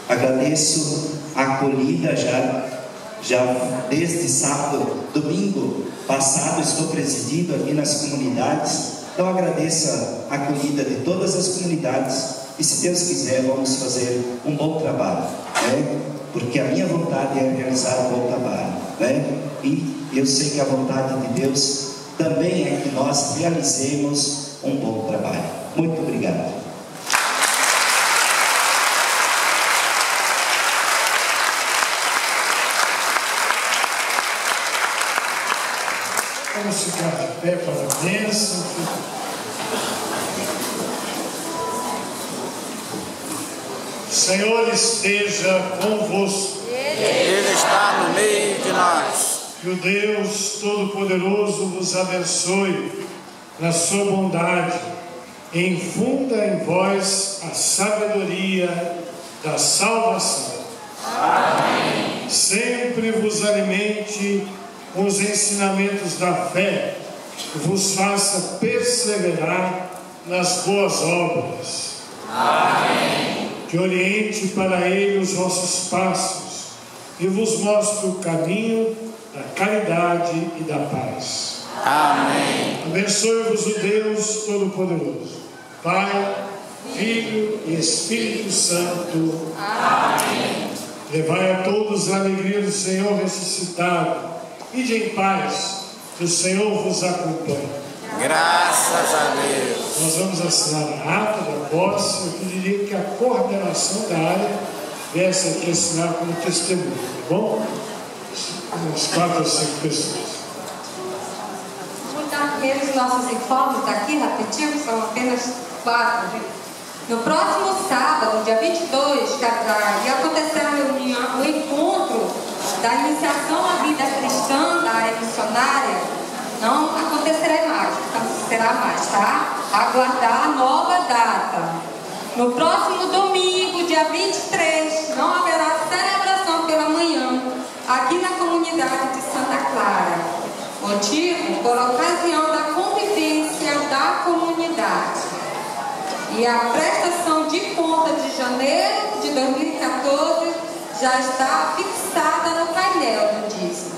Agradeço a acolhida já desde sábado, domingo passado, estou presidindo aqui nas comunidades. Então agradeço a acolhida de todas as comunidades e, se Deus quiser, vamos fazer um bom trabalho, né? Porque a minha vontade é realizar um bom trabalho, né? E eu sei que a vontade de Deus também é que nós realizemos um bom trabalho. Muito obrigado. Vamos ficar de pé para a bênção. Senhor esteja convosco. Ele está no meio de nós. Que o Deus Todo-Poderoso vos abençoe na sua bondade e infunda em vós a sabedoria da salvação. Amém. Sempre vos alimente com os ensinamentos da fé, que vos faça perseverar nas boas obras. Amém. Que oriente para ele os vossos passos e vos mostre o caminho da caridade e da paz. Amém. Abençoe-vos o Deus Todo-Poderoso, Pai, Filho e Espírito Santo. Amém. Levai a todos a alegria do Senhor ressuscitado. Ide em paz, que o Senhor vos acompanhe. Graças a Deus. Nós vamos assinar a ata da posse. Eu pediria que a coordenação da área viesse aqui assinar como testemunho, tá bom? Umas 4 ou 5 pessoas. Vou dar aqueles nossos informes aqui rapidinho, são apenas 4. No próximo sábado, dia 22, ia acontecer o encontro da iniciação à vida cristã da área missionária. Não acontecerá mais, tá? Aguardar a nova data. No próximo domingo, dia 23, não haverá celebração pela manhã aqui na comunidade de Santa Clara. Motivo? Por ocasião da convivência da comunidade. E a prestação de conta de janeiro de 2014 já está fixada no painel do dízimo.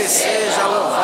seja louvado.